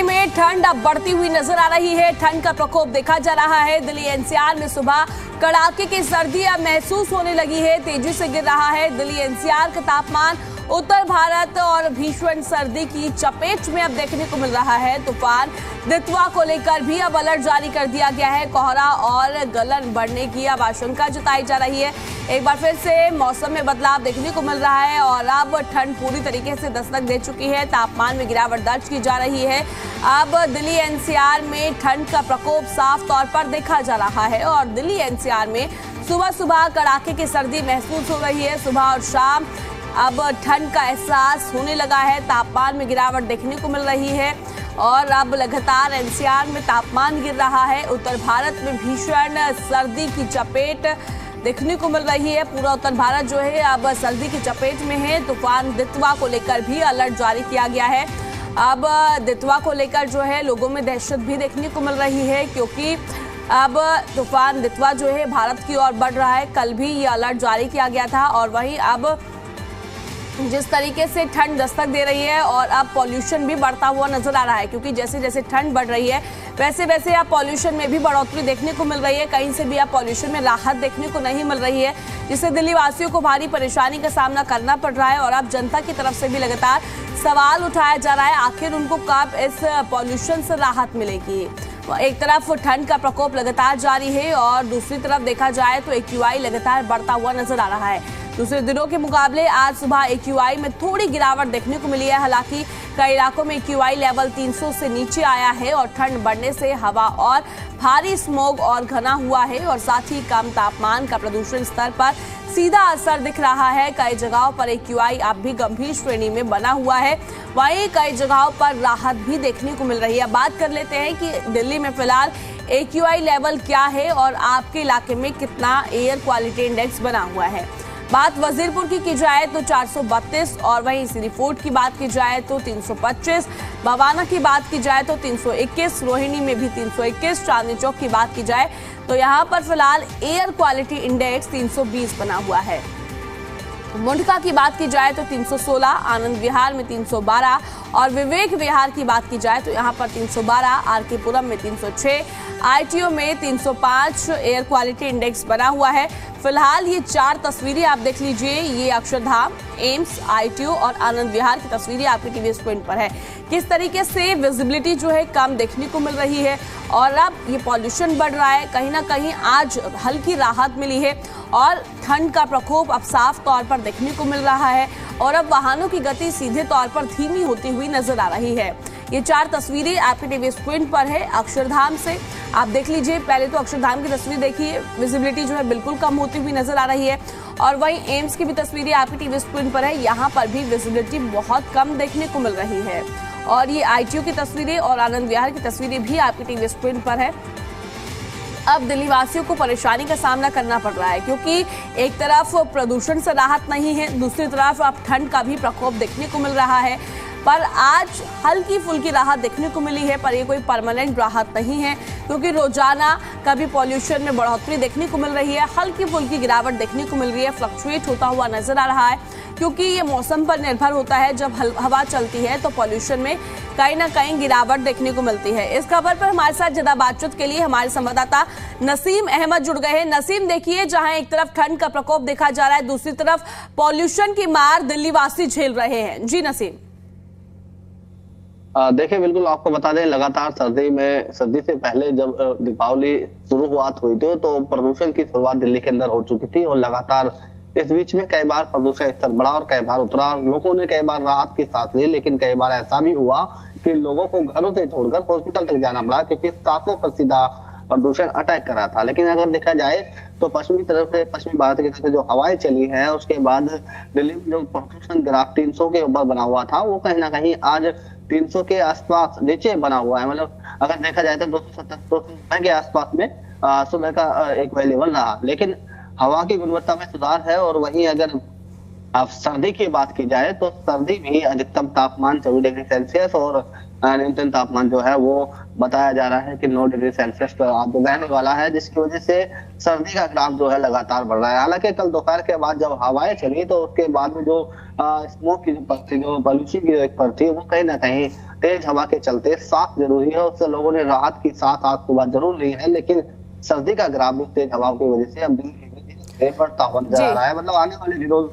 दिल्ली में ठंड अब बढ़ती हुई नजर आ रही है। ठंड का प्रकोप देखा जा रहा है। दिल्ली एनसीआर में सुबह कड़ाके की सर्दी अब महसूस होने लगी है। तेजी से गिर रहा है दिल्ली एनसीआर का तापमान। उत्तर भारत और भीषण सर्दी की चपेट में अब देखने को मिल रहा है। तूफान दितवा को लेकर भी अब अलर्ट जारी कर दिया गया है। कोहरा और गलन बढ़ने की अब आशंका जताई जा रही है। एक बार फिर से मौसम में बदलाव देखने को मिल रहा है और अब ठंड पूरी तरीके से दस्तक दे चुकी है। तापमान में गिरावट दर्ज की जा रही है। अब दिल्ली एनसीआर में ठंड का प्रकोप साफ तौर पर देखा जा रहा है और दिल्ली एनसीआर में सुबह सुबह कड़ाके की सर्दी महसूस हो रही है। सुबह और शाम अब ठंड का एहसास होने लगा है। तापमान में गिरावट देखने को मिल रही है और अब लगातार एनसीआर में तापमान गिर रहा है। उत्तर भारत में भीषण सर्दी की चपेट देखने को मिल रही है। पूरा उत्तर भारत जो है अब सर्दी की चपेट में है। तूफान दितवा को लेकर भी अलर्ट जारी किया गया है। अब दितवा को लेकर जो है लोगों में दहशत भी देखने को मिल रही है, क्योंकि अब तूफान दितवा जो है भारत की ओर बढ़ रहा है। कल भी ये अलर्ट जारी किया गया था और वहीं अब जिस तरीके से ठंड दस्तक दे रही है और अब पॉल्यूशन भी बढ़ता हुआ नजर आ रहा है, क्योंकि जैसे जैसे ठंड बढ़ रही है वैसे वैसे अब पॉल्यूशन में भी बढ़ोतरी देखने को मिल रही है। कहीं से भी अब पॉल्यूशन में राहत देखने को नहीं मिल रही है, जिससे दिल्ली वासियों को भारी परेशानी का सामना करना पड़ रहा है। और अब जनता की तरफ से भी लगातार सवाल उठाया जा रहा है, आखिर उनको कब इस पॉल्यूशन से राहत मिलेगी। एक तरफ ठंड का प्रकोप लगातार जारी है और दूसरी तरफ देखा जाए तो AQI लगातार बढ़ता हुआ नजर आ रहा है। दूसरे दिनों के मुकाबले आज सुबह AQI में थोड़ी गिरावट देखने को मिली है। हालांकि कई इलाकों में AQI लेवल 300 से नीचे आया है और ठंड बढ़ने से हवा और भारी स्मोग और घना हुआ है और साथ ही कम तापमान का प्रदूषण स्तर पर सीधा असर दिख रहा है। कई जगहों पर AQI अब भी गंभीर श्रेणी में बना हुआ है, वहीं कई जगहों पर राहत भी देखने को मिल रही है। बात कर लेते हैं कि दिल्ली में फिलहाल AQI लेवल क्या है और आपके इलाके में कितना एयर क्वालिटी इंडेक्स बना हुआ है। बात वजीरपुर की जाए तो 432 और वहीं सिरीफोर्ट की बात की जाए तो 325, बवाना की बात की जाए तो 321, रोहिणी में भी 321, चांदनी चौक की बात की जाए तो यहाँ पर फिलहाल एयर क्वालिटी इंडेक्स 320 बना हुआ है। मुंडका की बात की जाए तो 316, आनंद विहार में 312 और विवेक विहार की बात की जाए तो यहाँ पर 312, RK पुरम में 306, ITO में 305 एयर क्वालिटी इंडेक्स बना हुआ है। फिलहाल ये 4 तस्वीरें आप देख लीजिए, ये अक्षरधाम, एम्स, ITO और आनंद विहार की तस्वीरें आपके टीवी स्क्रीन पर है। किस तरीके से विजिबिलिटी जो है कम देखने को मिल रही है और अब ये पॉल्यूशन बढ़ रहा है। कहीं ना कहीं आज हल्की राहत मिली है और ठंड का प्रकोप अब साफ तौर पर देखने को मिल रहा है और अब वाहनों की गति सीधे तौर पर धीमी होती हुई नजर आ रही है। ये 4 तस्वीरें आपके टीवी स्क्रीन पर है अक्षरधाम से, आप देख लीजिए। पहले तो अक्षरधाम की तस्वीर देखिए, विजिबिलिटी जो है बिल्कुल कम होती हुई नजर आ रही है और वहीं एम्स की भी तस्वीरें आपकी टीवी स्क्रीन पर है। यहाँ पर भी विजिबिलिटी बहुत कम देखने को मिल रही है और ये ITO की तस्वीरें और आनंद विहार की तस्वीरें भी आपकी टीवी स्क्रीन पर है। अब दिल्ली वासियों को परेशानी का सामना करना पड़ रहा है, क्योंकि एक तरफ प्रदूषण से राहत नहीं है, दूसरी तरफ अब ठंड का भी प्रकोप देखने को मिल रहा है। पर आज हल्की फुल्की राहत देखने को मिली है, पर ये कोई परमानेंट राहत नहीं है, क्योंकि रोजाना कभी पॉल्यूशन में बढ़ोतरी देखने को मिल रही है, हल्की फुल्की गिरावट देखने को मिल रही है, फ्लक्चुएट होता हुआ नजर आ रहा है, क्योंकि ये मौसम पर निर्भर होता है। जब हवा चलती है तो पॉल्यूशन में कहीं ना कहीं गिरावट देखने को मिलती है। इस खबर पर हमारे साथ ज्यादा बातचीत के लिए हमारे संवाददाता नसीम अहमद जुड़ गए हैं। नसीम, देखिए, जहां एक तरफ ठंड का प्रकोप देखा जा रहा है, दूसरी तरफ पॉल्यूशन की मार दिल्ली वासी झेल रहे हैं। जी नसीम। देखिए, बिल्कुल आपको बता दें, लगातार सर्दी से पहले जब दीपावली शुरुआत हुई थी तो प्रदूषण की शुरुआत दिल्ली के अंदर हो चुकी थी और लगातार इस बीच में कई बार प्रदूषण स्तर बढ़ा और कई बार उतरा। लोगों ने कई बार राहत की सांस ली, लेकिन कई बार ऐसा भी हुआ कि लोगों को घरों से छोड़कर हॉस्पिटल तक जाना पड़ा, क्योंकि सांसों पर सीधा प्रदूषण अटैक कर रहा था। लेकिन अगर देखा जाए तो पश्चिमी भारत की तरफ से जो हवाएं चली है उसके बाद दिल्ली में जो प्रदूषण ग्राफ 300 के ऊपर बना हुआ था वो कहीं ना कहीं आज 300 के आसपास नीचे बना हुआ है। मतलब अगर देखा जाए तो 270 के आसपास में सुबह का एक लेवल रहा, लेकिन हवा की गुणवत्ता में सुधार है। और वहीं अगर अब सर्दी की बात की जाए तो सर्दी भी अधिकतम तापमान 24 डिग्री सेल्सियस और न्यूनतम तापमान जो है वो बताया जा रहा है कि 9 डिग्री सेल्सियस पर अब रहने वाला है, जिसकी वजह से सर्दी का ग्राफ जो है लगातार बढ़ रहा है। हालांकि कल दोपहर के बाद जब हवाएं चली तो उसके बाद में जो स्मोक की जो परत थी, जो पॉल्यूशन की जो एक परत थी, वो कहीं ना कहीं तेज हवा के चलते साफ जरूरी है, उससे लोगों ने राहत की साथ आज सुबह जरूर ली है। लेकिन सर्दी का ग्राफ भी तेज हवा की वजह से अब दिन धीरे बढ़ता हुआ नजर आ रहा है। मतलब आने वाले दिनों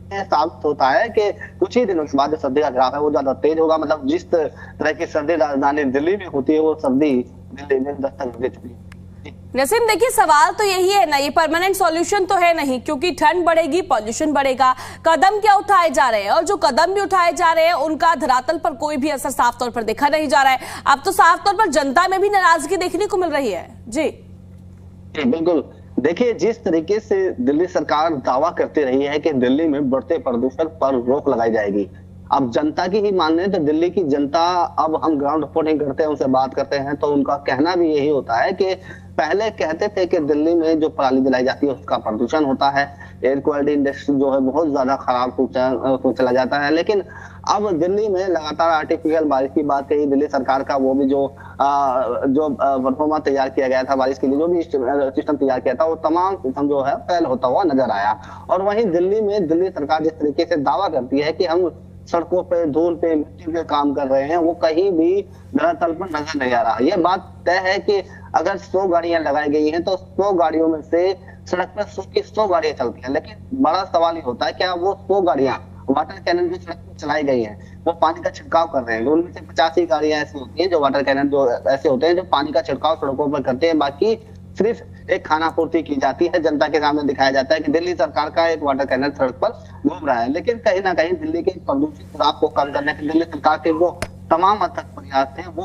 साबित होता है कि कुछ ही दिनों के बाद जो सर्दी का ग्राफ है वो ज्यादा तेज होगा। मतलब जिस तरह की सर्दी राजधानी दिल्ली में होती है, वो सर्दी दिल्ली में दस्तक दे चुकी है। नसीम देखिए, सवाल तो यही है ना, ये परमानेंट सॉल्यूशन तो है नहीं, क्योंकि ठंड बढ़ेगी, पॉल्यूशन बढ़ेगा। कदम क्या उठाए जा रहे हैं, और जो कदम भी उठाए जा रहे हैं उनका धरातल पर कोई भी असर साफ तौर पर देखा नहीं जा रहा है। अब तो साफ तौर पर जनता में भी नाराजगी देखने को मिल रही है। जी बिल्कुल, देखिए जिस तरीके से दिल्ली सरकार दावा करती रही है कि दिल्ली में बढ़ते प्रदूषण पर रोक लगाई जाएगी, अब जनता की ही मान रहे तो दिल्ली की जनता, अब हम ग्राउंड रिपोर्टिंग करते हैं, उनसे बात करते हैं तो उनका कहना भी यही होता है कि पहले कहते थे कि दिल्ली में जो पराली जलाई जाती है उसका प्रदूषण होता है, एयर क्वालिटी इंडेक्स जो है बहुत ज्यादा खराब चला जाता है। लेकिन अब दिल्ली में लगातार आर्टिफिशियल बारिश की बात कही, दिल्ली सरकार का वो भी जो परफॉर्मा तैयार किया गया था बारिश के लिए, जो भी सिस्टम तैयार किया था, वो तमाम सिस्टम जो है फेल होता हुआ नजर आया। और वहीं दिल्ली में दिल्ली सरकार जिस तरीके से दावा करती है कि हम सड़कों पे, धूल पे, मिट्टी पे काम कर रहे हैं, वो कहीं भी धरातल पर नजर नहीं आ रहा। ये बात तय है कि अगर 100 गाड़ियां लगाई गई हैं तो 100 गाड़ियों में से सड़क पर 100 की 100 गाड़ियां चलती हैं। लेकिन बड़ा सवाल ये होता है क्या वो 100 गाड़ियां वाटर कैनन जो सड़क पर चलाई गई है वो पानी का छिड़काव कर रहे हैं? उनमें से 85 गाड़ियां ऐसी होती हैं जो वाटर कैनन जो ऐसे होते हैं जो पानी का छिड़काव सड़कों पर करते हैं। बाकी सिर्फ एक खाना पूर्ति की जाती है, जनता के सामने दिखाया जाता है कि दिल्ली सरकार का एक वाटर कैनन सड़क पर घूम रहा है। लेकिन कहीं ना कहीं दिल्ली के प्रदूषित खराब को कम करने के दिल्ली सरकार के जो तमाम अथक प्रयास थे वो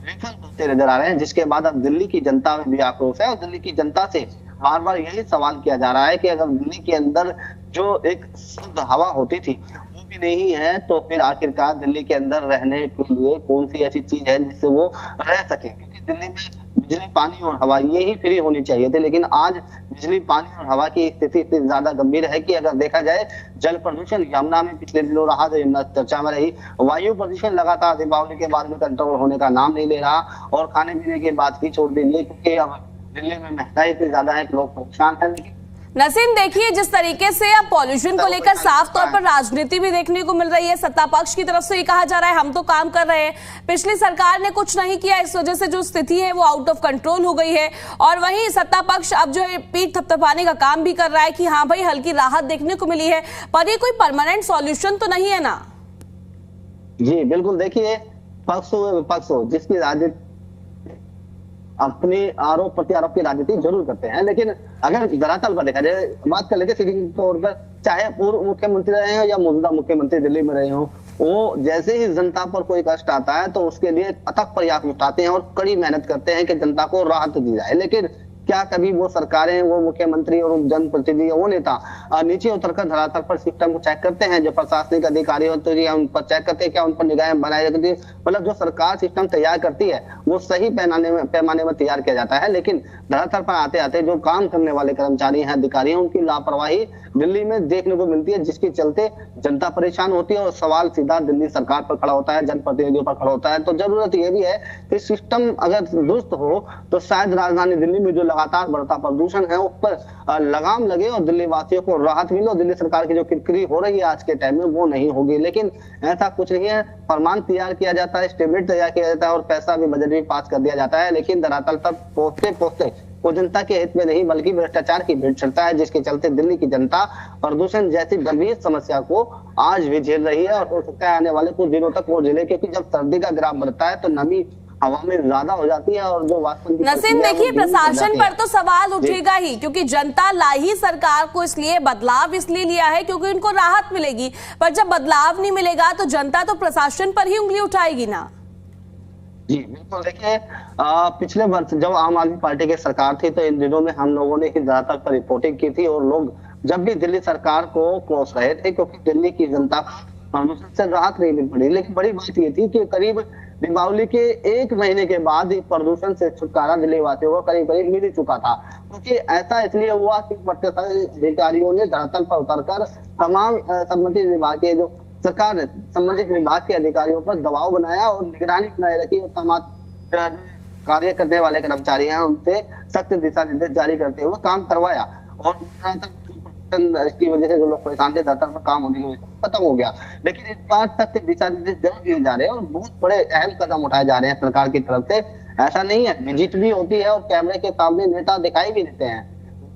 विफल होते नजर आ रहे हैं, जिसके बाद अब दिल्ली की जनता में भी आक्रोश है। और दिल्ली की जनता से बार बार यही सवाल किया जा रहा है कि अगर दिल्ली के अंदर जो एक शुद्ध हवा होती थी वो भी नहीं है तो फिर आखिरकार दिल्ली के अंदर रहने के लिए कौन सी ऐसी चीज है जिससे वो रह सके? क्योंकि दिल्ली में बिजली, पानी और हवा ये ही फ्री होनी चाहिए थे, लेकिन आज बिजली, पानी और हवा की स्थिति इतनी ज्यादा गंभीर है कि अगर देखा जाए जल प्रदूषण यमुना में पिछले दिनों रहा, जो यमुना चर्चा में रही, वायु प्रदूषण लगातार दीपावली के बाद में कंट्रोल होने का नाम नहीं ले रहा, और खाने पीने की बात ही छोड़ दीजिए क्योंकि अब दिल्ली में महंगाई इतनी ज्यादा है कि लोग परेशान है। लेकिन नसीम देखिए, जिस तरीके से अब पॉल्यूशन को लेकर साफ तौर पर राजनीति भी देखने को मिल रही है, सत्ता पक्ष की तरफ से ये कहा जा रहा है हम तो काम कर रहे हैं, पिछली सरकार ने कुछ नहीं किया, इस वजह से जो स्थिति है वो आउट ऑफ कंट्रोल हो गई है। और वहीं सत्ता पक्ष अब जो है पीठ थपथपाने का काम भी कर रहा है कि हाँ भाई हल्की राहत देखने को मिली है, पर ये कोई परमानेंट सॉल्यूशन तो नहीं है ना। जी बिल्कुल, देखिए पक्ष हो विपक्ष हो, जिसकी राजनीति अपने आरोप प्रत्यारोप की राजनीति जरूर करते हैं, लेकिन अगर धरातल पर देखा जाए, बात कर लेते सीधे तौर पर, चाहे पूर्व मुख्यमंत्री रहे हो या मौजूदा मुख्यमंत्री दिल्ली में रहे हो, वो जैसे ही जनता पर कोई कष्ट आता है तो उसके लिए अथक प्रयास उठाते हैं और कड़ी मेहनत करते हैं कि जनता को राहत दी जाए। लेकिन क्या कभी वो सरकारें, वो मुख्यमंत्री और जनप्रतिनिधि, वो नेता नीचे उतरकर धरातल पर सिस्टम को चेक करते हैं? जो प्रशासनिक अधिकारी होते हैं उन पर चेक करते हैं, क्या उन पर निगाहें बनाई जाती है? मतलब जो सरकार सिस्टम तैयार करती है वो सही पैमाने में तैयार किया जाता है, लेकिन धरातल पर आते आते जो काम करने वाले कर्मचारी हैं, अधिकारी हैं, उनकी लापरवाही दिल्ली में देखने को मिलती है, जिसके चलते जनता परेशान होती है और सवाल सीधा दिल्ली सरकार पर खड़ा होता है, जनप्रतिनिधियों पर खड़ा होता है। तो जरूरत यह भी है कि सिस्टम अगर दुरुस्त हो तो शायद राजधानी दिल्ली में जो लगातार बढ़ता प्रदूषण है उस पर लगाम लगे और दिल्ली वासियों को राहत मिले, और दिल्ली सरकार की जो किरकिरी हो रही है आज के टाइम में वो नहीं होगी। लेकिन ऐसा कुछ नहीं है, फरमान तैयार किया जाता है, स्टेटमेंट तैयार किया जाता है और पैसा भी, बजट भी पास कर दिया जाता है, लेकिन धरातल तक पहुंचते पहुंचते वो जनता के हित में नहीं बल्कि भ्रष्टाचार की भेंट चढ़ता है, जिसके चलते दिल्ली की जनता प्रदूषण जैसी गंभीर समस्या को आज भी झेल रही है और हो सकता है आने वाले कुछ दिनों तक वो झेले, क्योंकि जब सर्दी का ग्राफ बढ़ता है तो नमी हवा में ज्यादा हो जाती है और जो वास्तव में नसीम देखिए, प्रशासन पर तो सवाल उठेगा ही, क्योंकि जनता लाई ही सरकार को इसलिए, बदलाव इसलिए लिया है क्योंकि उनको राहत मिलेगी, पर जब बदलाव नहीं मिलेगा तो जनता तो प्रशासन पर ही उंगली उठाएगी ना। जी बिल्कुल, देखिए पिछले वर्ष जब आम आदमी पार्टी की सरकार थी तो इन दिनों में हम लोगों ने ही धरातल पर रिपोर्टिंग की थी और लोग जब भी दिल्ली सरकार को कोस रहे थे क्योंकि दिल्ली की जनता प्रदूषण से राहत नहीं मिल पड़ी। लेकिन बड़ी बात ये थी कि करीब दीपावली के 1 महीने के बाद प्रदूषण से छुटकारा दिल्ली वासियों को करीब करीब मिल चुका था, क्योंकि ऐसा इसलिए हुआ कि अधिकारियों ने धरातल पर उतरकर तमाम संबंधित विभाग के जो सरकार ने संबंधित विभाग के अधिकारियों पर दबाव बनाया और निगरानी बनाए रखी और तमाम कार्य करने वाले कर्मचारी हैं उनसे सख्त दिशा निर्देश जारी करते हुए काम करवाया और इसकी वजह से जो लोग परेशान थे दफ्तर में काम होने की वजह से खत्म हो गया। लेकिन इस बार सख्त दिशा निर्देश जरूर दिए जा रहे हैं और बहुत बड़े अहम कदम उठाए जा रहे हैं सरकार की तरफ से। ऐसा नहीं है, विजिट भी होती है और कैमरे के सामने नेता दिखाई भी देते हैं,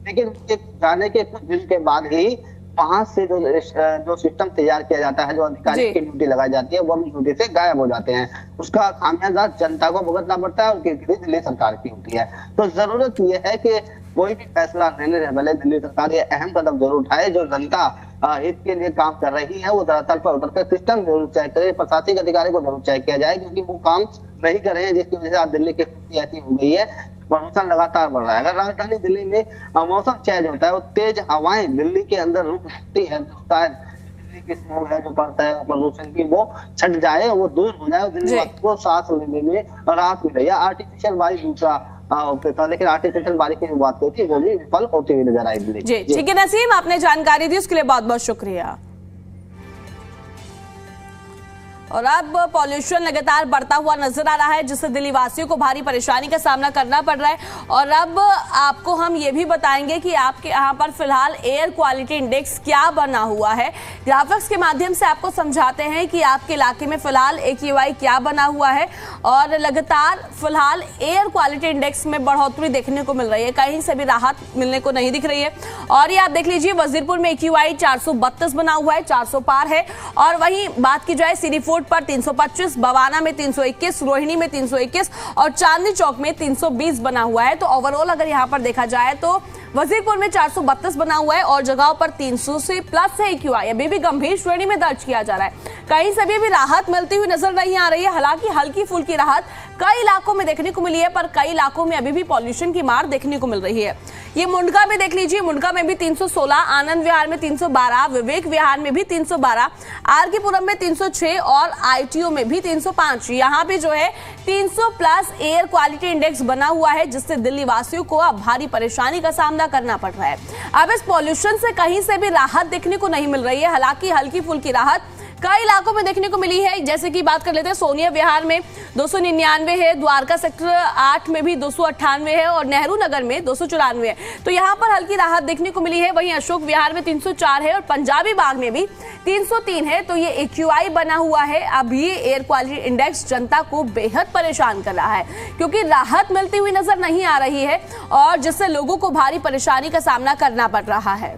लेकिन उसके जाने के कुछ दिन के बाद ही वहां से जो सिस्टम तैयार किया जाता है, जो अधिकारी की ड्यूटी लगाई जाती है, वो अपनी ड्यूटी से गायब हो जाते हैं। उसका खामियाजा जनता को भुगतना पड़ता है और दिल्ली सरकार की होती है। तो जरूरत यह है कि कोई भी फैसला लेने से पहले दिल्ली सरकार ये अहम कदम जरूर उठाए। जो जनता हित के लिए काम कर रही है वो धरातल पर उतरकर सिस्टम जरूर चेक करे, प्रशासनिक अधिकारी को जरूर चेक किया जाए, क्योंकि वो काम नहीं कर रहे हैं, जिसकी वजह से आज दिल्ली की स्थिति ऐसी हो गई है। प्रदूषण लगातार बढ़ रहा है। अगर राजधानी दिल्ली में मौसम चेंज होता है, वो तेज हवाएं दिल्ली के अंदर रुक सकती है, शायद दिल्ली की स्मॉग है जो बढ़ता है प्रदूषण की, वो छट जाए, वो दूर हो जाए, दिल्ली को सांस लेने में राहत मिले। या आर्टिफिशियल बारिश दूसरा था, लेकिन आर्टिफिशियल बारिश की बात होती है वो भी विफल होती हुई नजर आई दिल्ली। जी ठीक है नसीम, आपने जानकारी दी उसके लिए बहुत बहुत शुक्रिया। और अब पॉल्यूशन लगातार बढ़ता हुआ नजर आ रहा है, जिससे दिल्ली वासियों को भारी परेशानी का सामना करना पड़ रहा है। और अब आपको हम ये भी बताएंगे कि आपके यहाँ पर फिलहाल एयर क्वालिटी इंडेक्स क्या बना हुआ है। ग्राफिक्स के माध्यम से आपको समझाते हैं कि आपके इलाके में फिलहाल AQI क्या बना हुआ है। और लगातार फिलहाल एयर क्वालिटी इंडेक्स में बढ़ोतरी देखने को मिल रही है, कहीं से भी राहत मिलने को नहीं दिख रही है। और ये आप देख लीजिए, वजीरपुर में AQI 432 बना हुआ है, 400 पार है। और वहीं बात की जाए सीरीफोर्ड पर 325, बवाना में 321, रोहिणी में 321 और चांदनी चौक में 320 बना हुआ है। तो ओवरऑल अगर यहां पर देखा जाए तो वजीरपुर में 432 बना हुआ है और जगहों पर 300 से प्लस है AQI, अभी भी गंभीर श्रेणी में दर्ज किया जा रहा है। कहीं से भी राहत मिलती हुई नजर नहीं आ रही है। हालांकि हल्की फुल्की राहत कई इलाकों में देखने को मिली है, पर कई इलाकों में अभी भी पॉल्यूशन की मार देखने को मिल रही है। ये मुंडका में देख लीजिए, मुंडका में भी 316, आनंद विहार में 312, विवेक विहार में भी 312, आरकेपुरम में 306 और ITO में भी 305। यहाँ पे जो है 300 प्लस एयर क्वालिटी इंडेक्स बना हुआ है, जिससे दिल्ली वासियों को अब भारी परेशानी का सामना करना पड़ रहा है। अब इस पॉल्यूशन से कहीं से भी राहत देखने को नहीं मिल रही है। हालांकि हल्की फुल्की राहत कई इलाकों में देखने को मिली है, जैसे कि बात कर लेते हैं सोनिया विहार में 299 है, द्वारका सेक्टर 8 में भी 298 है और नेहरू नगर में 294 है। तो यहाँ पर हल्की राहत देखने को मिली है। वहीं अशोक विहार में 304 है और पंजाबी बाग में भी 303 है। तो ये AQI बना हुआ है। अब ये एयर क्वालिटी इंडेक्स जनता को बेहद परेशान कर रहा है, क्योंकि राहत मिलती हुई नजर नहीं आ रही है और जिससे लोगों को भारी परेशानी का सामना करना पड़ रहा है।